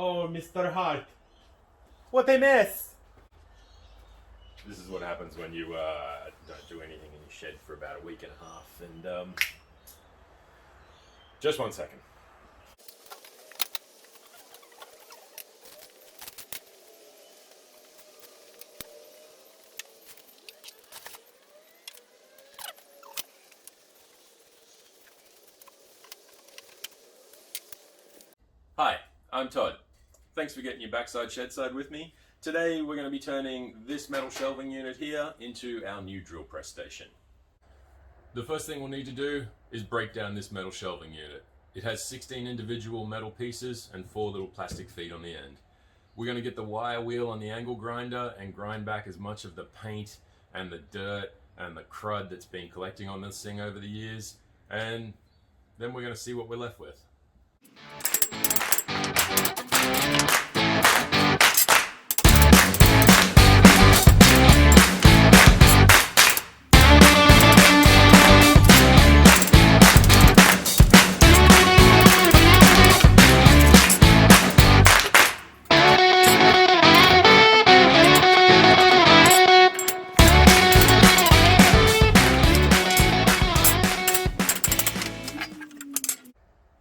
Oh, Mr. Hart. What a mess! This is what happens when you don't do anything in your shed for about a week and a half. And just 1 second. Hi, I'm Todd. Thanks for getting your backside shed side with me. Today we're going to be turning this metal shelving unit here into our new drill press station. The first thing we'll need to do is break down this metal shelving unit. It has 16 individual metal pieces and 4 little plastic feet on the end. We're going to get the wire wheel on the angle grinder and grind back as much of the paint and the dirt and the crud that's been collecting on this thing over the years, and then we're going to see what we're left with.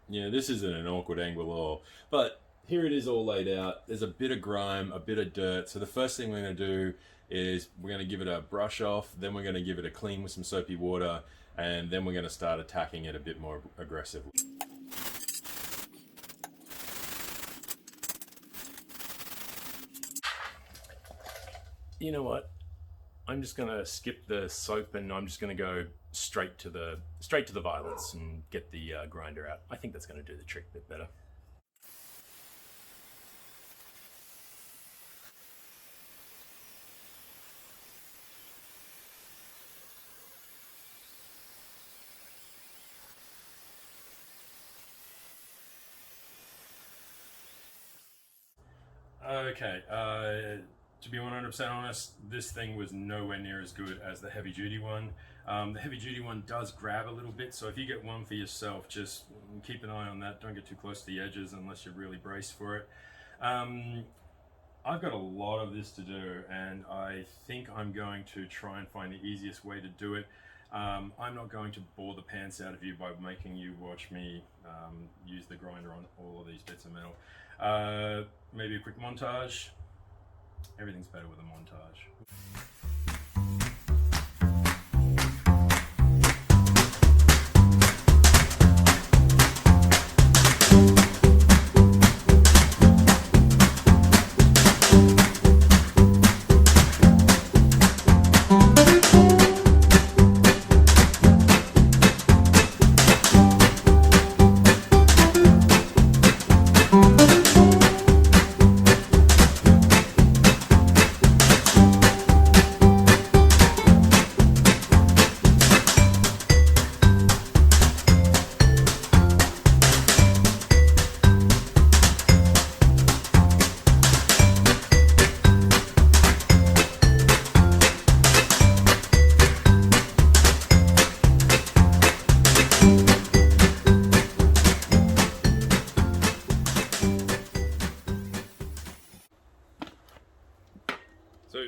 Yeah, this isn't an awkward angle at all, but here it is all laid out. There's a bit of grime, a bit of dirt. So the first thing we're going to do is we're going to give it a brush off, then we're going to give it a clean with some soapy water, and then we're going to start attacking it a bit more aggressively. You know what? I'm just going to skip the soap and I'm just going to go straight to the violence and get the grinder out. I think that's going to do the trick a bit better. Okay, to be 100% honest, this thing was nowhere near as good as the heavy duty one. The heavy duty one does grab a little bit, so if you get one for yourself, just keep an eye on that. Don't get too close to the edges unless you're really braced for it. I've got a lot of this to do, and I think I'm going to try and find the easiest way to do it. I'm not going to bore the pants out of you by making you watch me use the grinder on all of these bits of metal. Maybe a quick montage. Everything's better with a montage. So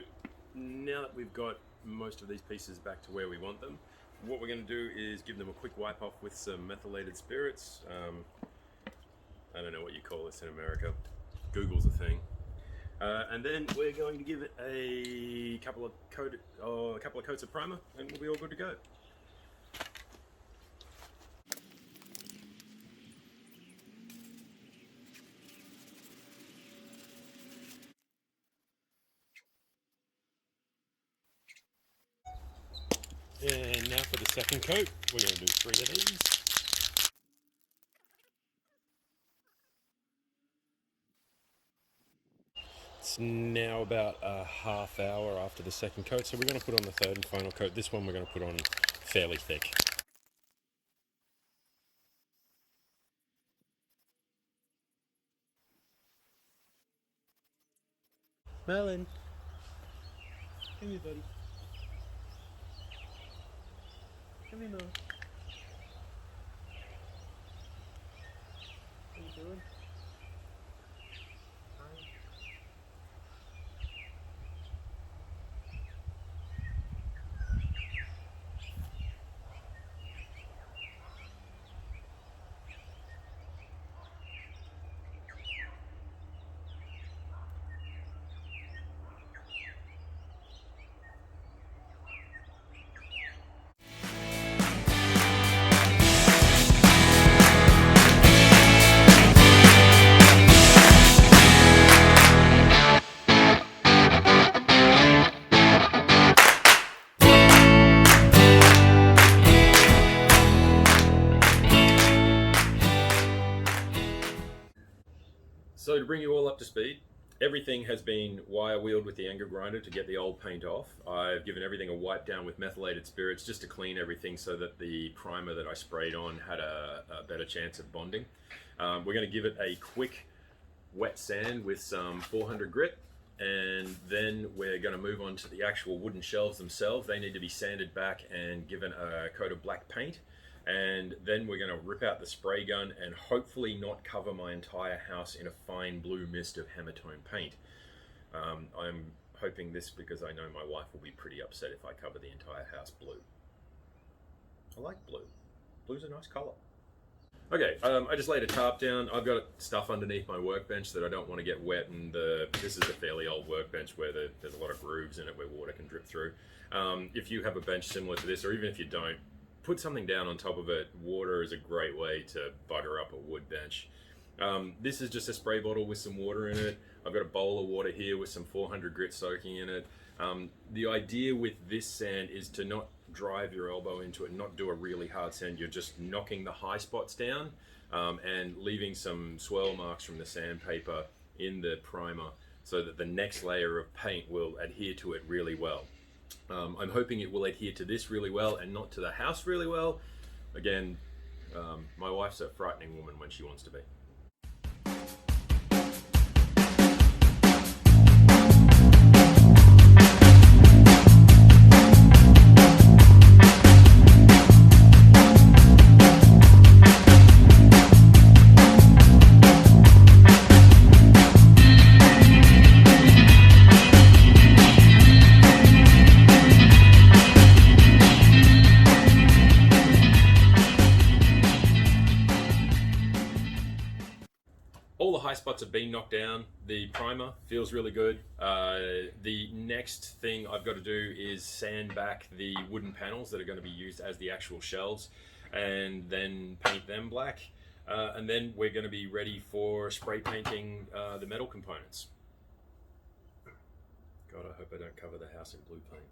now that we've got most of these pieces back to where we want them, what we're going to do is give them a quick wipe off with some methylated spirits. I don't know what you call this in America. Google's a thing. And then we're going to give it a couple of coats of primer, and we'll be all good to go. And now for the second coat, we're going to do 3 of these. It's now about a half hour after the second coat, so we're going to put on the third and final coat. This one we're going to put on fairly thick. Melon, come here, buddy. Come here, Melon. What are you doing? So to bring you all up to speed, everything has been wire wheeled with the anger grinder to get the old paint off. I've given everything a wipe down with methylated spirits just to clean everything so that the primer that I sprayed on had a better chance of bonding. We're going to give it a quick wet sand with some 400 grit, and then we're going to move on to the actual wooden shelves themselves. They need to be sanded back and given a coat of black paint. And then we're going to rip out the spray gun and hopefully not cover my entire house in a fine blue mist of Hamatone paint. I'm hoping this because I know my wife will be pretty upset if I cover the entire house blue. I like blue. Blue's a nice color. Okay, I just laid a tarp down. I've got stuff underneath my workbench that I don't want to get wet, and this is a fairly old workbench where there's a lot of grooves in it where water can drip through. If you have a bench similar to this, or even if you don't, put something down on top of it. Water is a great way to butter up a wood bench. This is just a spray bottle with some water in it. I've got a bowl of water here with some 400 grit soaking in it. The idea with this sand is to not drive your elbow into it, not do a really hard sand. You're just knocking the high spots down and leaving some swirl marks from the sandpaper in the primer so that the next layer of paint will adhere to it really well. I'm hoping it will adhere to this really well and not to the house really well. Again, my wife's a frightening woman when she wants to be. All the high spots have been knocked down. The primer feels really good. The next thing I've got to do is sand back the wooden panels that are going to be used as the actual shelves and then paint them black. And then we're going to be ready for spray painting the metal components. God, I hope I don't cover the house in blue paint.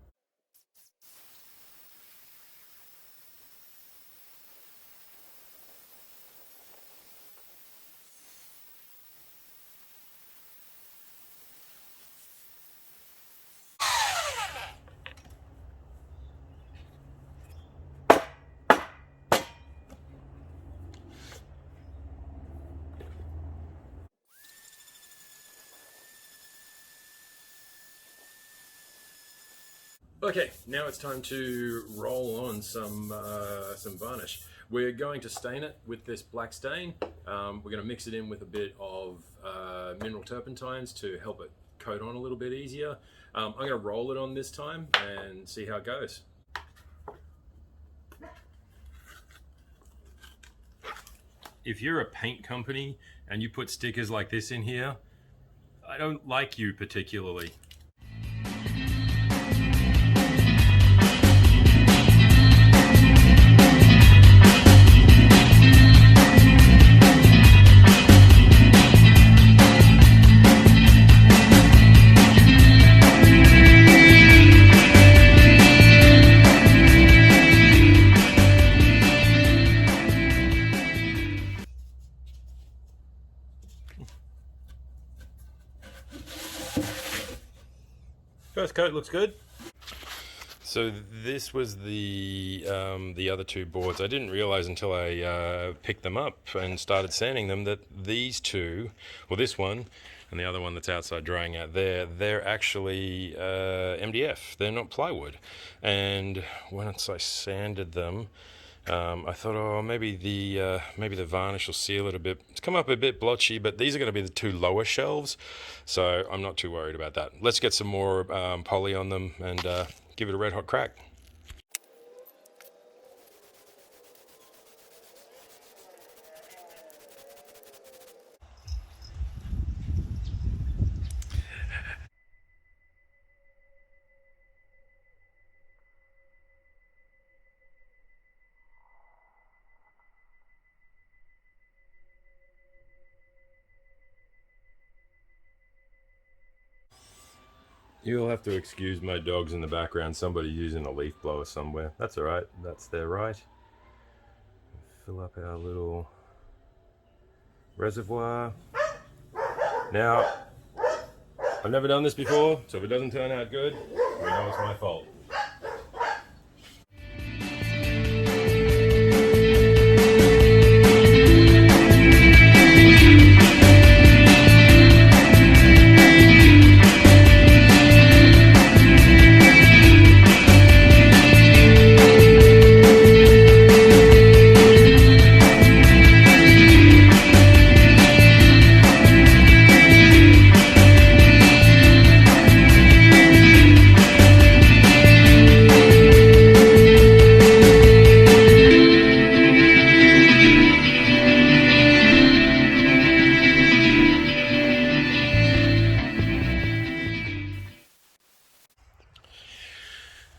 Okay, now it's time to roll on some varnish. We're going to stain it with this black stain. We're going to mix it in with a bit of mineral turpentines to help it coat on a little bit easier. I'm going to roll it on this time and see how it goes. If you're a paint company and you put stickers like this in here, I don't like you particularly. First coat looks good. So this was the other two boards. I didn't realize until I picked them up and started sanding them that these two, well this one and the other one that's outside drying out there, they're actually MDF. They're not plywood. And once I sanded them, I thought, oh, maybe the varnish will seal it a bit. It's come up a bit blotchy, but these are going to be the two lower shelves, so I'm not too worried about that. Let's get some more poly on them and give it a red hot crack. You'll have to excuse my dogs in the background. Somebody using a leaf blower somewhere. That's all right. That's their right. Fill up our little reservoir. Now, I've never done this before, so if it doesn't turn out good, we know it's my fault.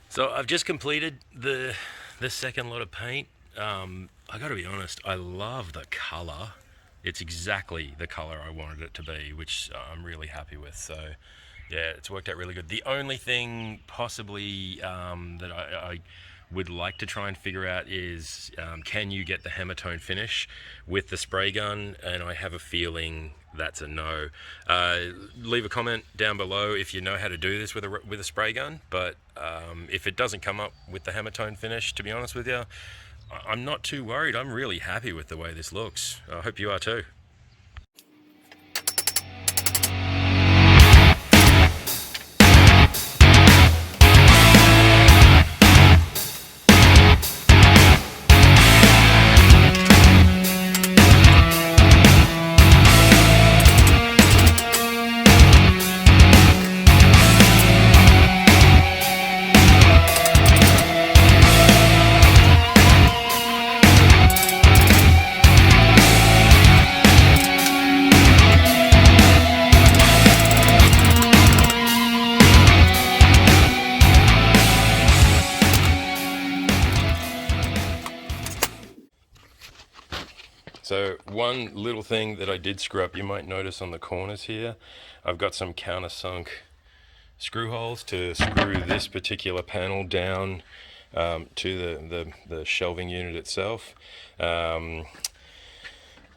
So I've just completed the second lot of paint. I got to be honest, I love the color. It's exactly the color I wanted it to be, which I'm really happy with. So yeah, it's worked out really good. The only thing possibly that I would like to try and figure out is can you get the hematone finish with the spray gun? And I have a feeling that's a no. Leave a comment down below if you know how to do this with a spray gun. But if it doesn't come up with the hematone finish, to be honest with you, I'm not too worried. I'm really happy with the way this looks. I hope you are too. So one little thing that I did screw up, you might notice on the corners here, I've got some countersunk screw holes to screw this particular panel down to the shelving unit itself.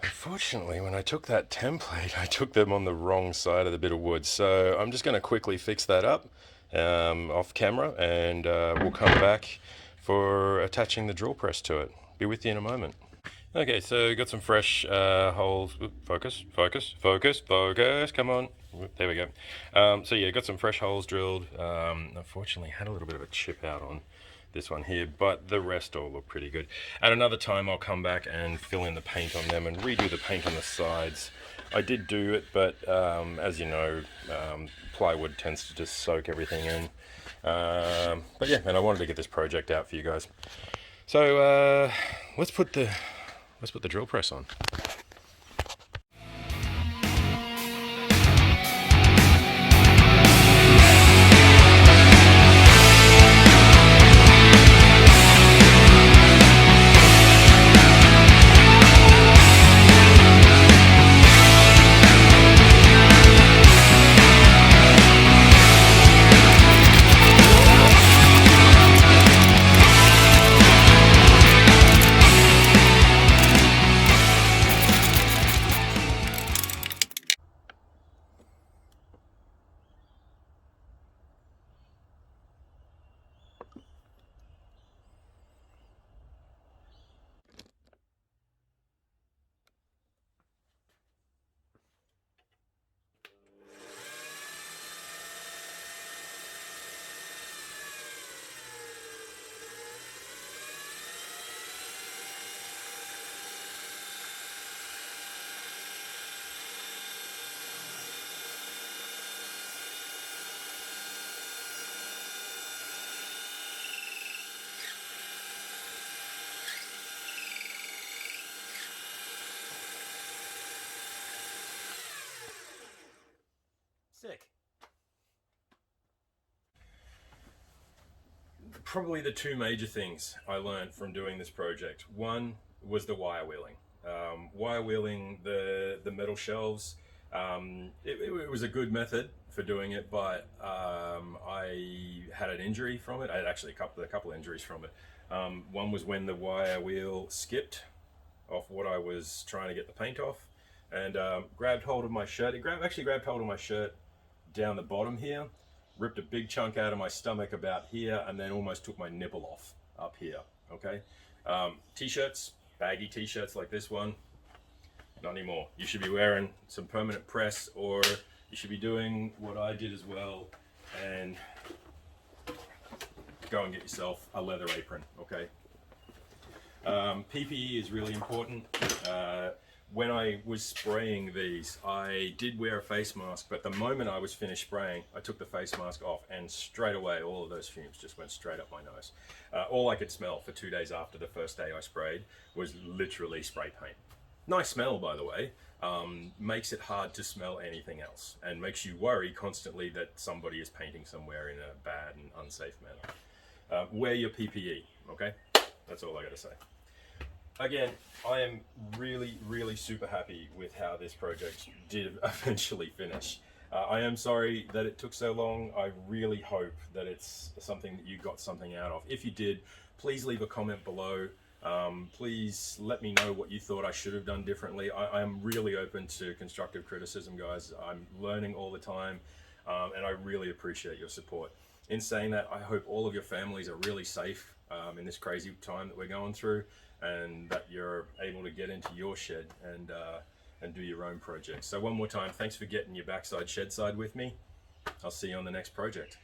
Unfortunately, when I took that template, I took them on the wrong side of the bit of wood. So I'm just going to quickly fix that up off camera, and we'll come back for attaching the drill press to it. Be with you in a moment. Okay, so got some fresh holes. Focus, come on. There we go. So yeah, got some fresh holes drilled. Unfortunately, had a little bit of a chip out on this one here, but the rest all look pretty good. At another time, I'll come back and fill in the paint on them and redo the paint on the sides. I did do it, but as you know, plywood tends to just soak everything in. But yeah, and I wanted to get this project out for you guys. So let's put the drill press on. Sick. Probably the two major things I learned from doing this project. One was the wire wheeling. Wire wheeling the metal shelves. It was a good method for doing it, but I had an injury from it. I had actually a couple injuries from it. One was when the wire wheel skipped off what I was trying to get the paint off. and grabbed hold of my shirt. It actually grabbed hold of my shirt down the bottom here, ripped a big chunk out of my stomach about here, and then almost took my nipple off up here. Okay, t-shirts, baggy t-shirts like this one, not anymore. You should be wearing some permanent press, or you should be doing what I did as well and go and get yourself a leather apron. Okay. PPE is really important. When I was spraying these, I did wear a face mask, but the moment I was finished spraying, I took the face mask off, and straight away all of those fumes just went straight up my nose. All I could smell for 2 days after the first day I sprayed was literally spray paint. Nice smell, by the way. Makes it hard to smell anything else, and makes you worry constantly that somebody is painting somewhere in a bad and unsafe manner. Wear your PPE, okay? That's all I gotta say. Again, I am really super happy with how this project did eventually finish. I am sorry that it took so long. I really hope that it's something that you got something out of. If you did, please leave a comment below. Please let me know what you thought I should have done differently. I am really open to constructive criticism, guys. I'm learning all the time, and I really appreciate your support. In saying that, I hope all of your families are really safe in this crazy time that we're going through, and that you're able to get into your shed and do your own projects. So one more time, thanks for getting your backside shed side with me. I'll see you on the next project.